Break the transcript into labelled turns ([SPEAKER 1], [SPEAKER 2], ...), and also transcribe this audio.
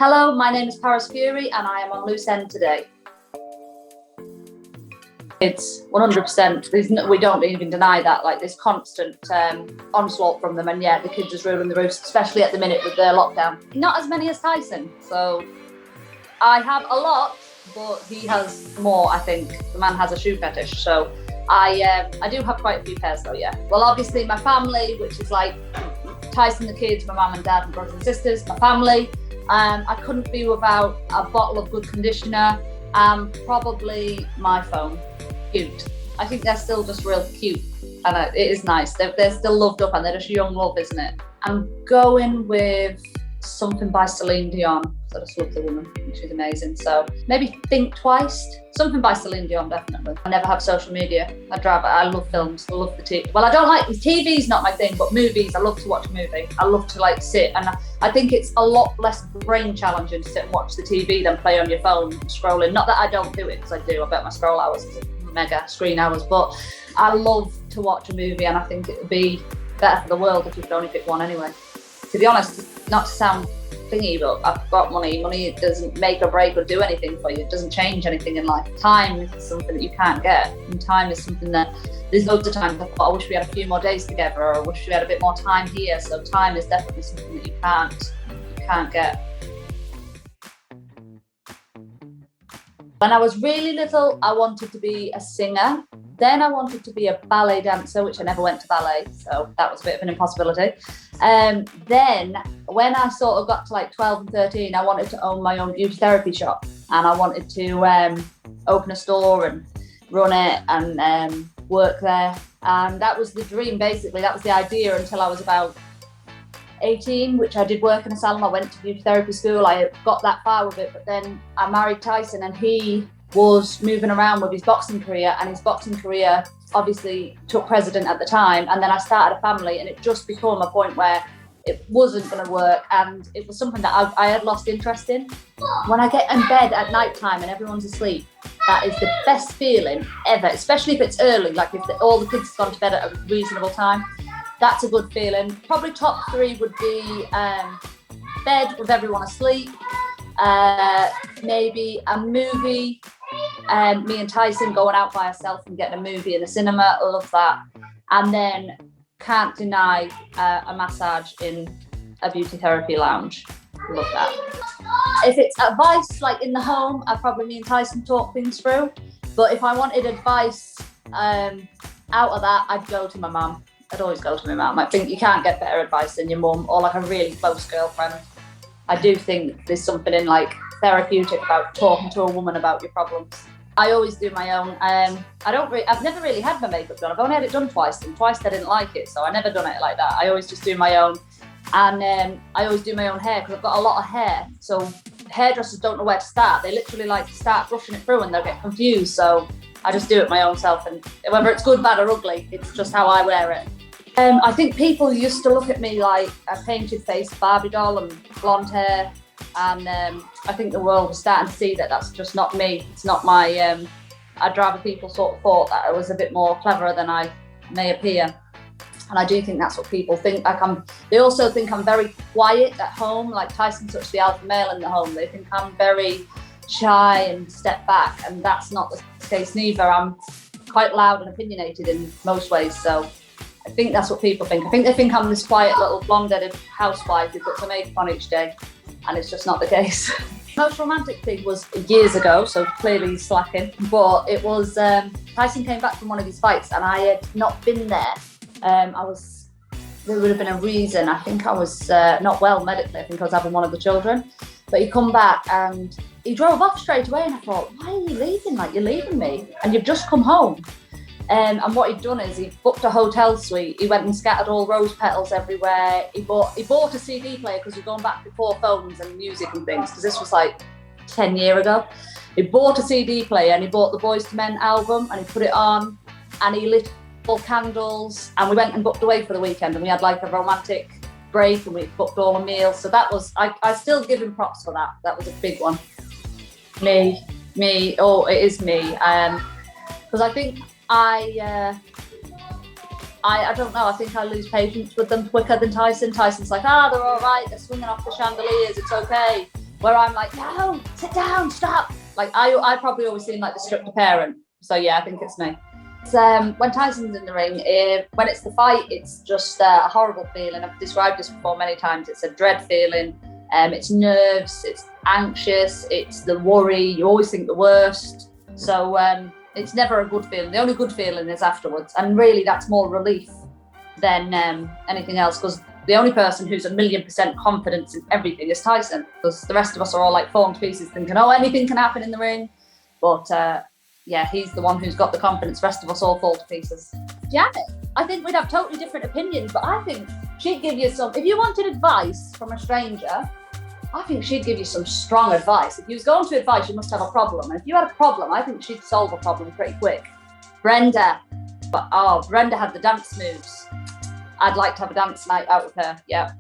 [SPEAKER 1] Hello, my name is Paris Fury and I am on Loose End today. It's 100%, we don't even deny that, like this constant onslaught from them, and yeah, the kids is ruling the roost, especially at the minute with their lockdown. Not as many as Tyson, so I have a lot, but he has more, I think. The man has a shoe fetish, so I do have quite a few pairs though, yeah. Well, obviously my family, which is like Tyson, the kids, my mum and dad, and brothers and sisters, my family. I couldn't be without a bottle of good conditioner and probably my phone. Cute. I think they're still just real cute, and it is nice. They're still loved up and they're just young love, isn't it? I'm going with something by Celine Dion. I just love the woman. She's amazing. So maybe Think Twice. Something by Celine Dion, definitely. I never have social media. I love films. I love the TV. Well, I don't like TV's not my thing, but movies. I love to watch a movie. I love to like sit, and I think it's a lot less brain challenging to sit and watch the TV than play on your phone scrolling. Not that I don't do it, because I do. I bet my scroll hours is mega screen hours, but I love to watch a movie, and I think it would be better for the world if you could only pick one anyway. To be honest, not to sound thingy, but I've got money. Money doesn't make or break or do anything for you. It doesn't change anything in life. Time is something that you can't get, and time is something that there's loads of times I thought, I wish we had a few more days together, or I wish we had a bit more time here. So time is definitely something that you can't get. When I was really little, I wanted to be a singer. Then I wanted to be a ballet dancer, which I never went to ballet, so that was a bit of an impossibility. Then when I sort of got to like 12 and 13, I wanted to own my own beauty therapy shop, and I wanted to open a store and run it and work there. And that was the dream, basically. That was the idea until I was about 18, which I did work in a salon. I went to beauty therapy school. I got that far with it, but then I married Tyson, and he was moving around with his boxing career, and his boxing career obviously took precedent at the time. And then I started a family, and it just became a point where it wasn't going to work, and it was something that I had lost interest in. When I get in bed at night time and everyone's asleep, that is the best feeling ever, especially if it's early, like if all the kids have gone to bed at a reasonable time. That's a good feeling. Probably top 3 would be bed with everyone asleep, maybe a movie, me and Tyson going out by ourselves and getting a movie in the cinema. I love that. And then can't deny a massage in a beauty therapy lounge. Love that. If it's advice like in the home, me and Tyson talk things through. But if I wanted advice out of that, I'd go to my mum. I'd always go to my mum. I think you can't get better advice than your mum or like a really close girlfriend. I do think there's something in like therapeutic about talking to a woman about your problems. I always do my own. I've never really had my makeup done. I've only had it done twice, and twice I didn't like it, so I never done it like that. I always just do my own, and I always do my own hair because I've got a lot of hair. So hairdressers don't know where to start. They literally like start brushing it through, and they'll get confused. So I just do it my own self, and whether it's good, bad, or ugly, it's just how I wear it. I think people used to look at me like a painted face Barbie doll and blonde hair, and I think the world was starting to see that that's just not me. It's not my. I'd rather people sort of thought that I was a bit more cleverer than I may appear, and I do think that's what people think. They also think I'm very quiet at home. Like Tyson's such the alpha male in the home. They think I'm very shy and step back, and that's not the case neither. I'm quite loud and opinionated in most ways, so I think that's what people think. I think they think I'm this quiet little blonde-headed housewife who puts her makeup on each day, and it's just not the case. Most romantic thing was years ago, so clearly he's slacking, but it was Tyson came back from one of his fights, and I had not been there. There would have been a reason. I think I was not well medically. I think I was having one of the children, but he come back and he drove off straight away, and I thought, why are you leaving? Like, you're leaving me and you've just come home. And what he'd done is he booked a hotel suite. He went and scattered all rose petals everywhere. He bought a CD player because we're going back before phones and music and things, because this was like 10 years ago. He bought a CD player and he bought the Boys to Men album and he put it on, and he lit all candles, and we went and booked away for the weekend, and we had like a romantic break, and we booked all the meals. So that was, I still give him props for that. That was a big one. It is me. Because I think I don't know, I think I lose patience with them quicker than Tyson. Tyson's like, they're all right, they're swinging off the chandeliers, it's okay. where I'm like, no, sit down, stop. Like I probably always seem like the stricter parent. So yeah, I think it's me. It's, when Tyson's in the ring, when it's the fight, it's just a horrible feeling. I've described this before many times. It's a dread feeling. It's nerves, it's anxious, it's the worry. You always think the worst. So it's never a good feeling. The only good feeling is afterwards. And really that's more relief than anything else, because the only person who's 1,000,000% confident in everything is Tyson, because the rest of us are all like falling to pieces thinking, oh, anything can happen in the ring. But yeah, he's the one who's got the confidence. The rest of us all fall to pieces. Janet, I think we'd have totally different opinions, but I think she'd give you some, if you wanted advice from a stranger, I think she'd give you some strong advice. If you was going to advice, you must have a problem. And if you had a problem, I think she'd solve a problem pretty quick. Brenda had the dance moves. I'd like to have a dance night out with her, yeah.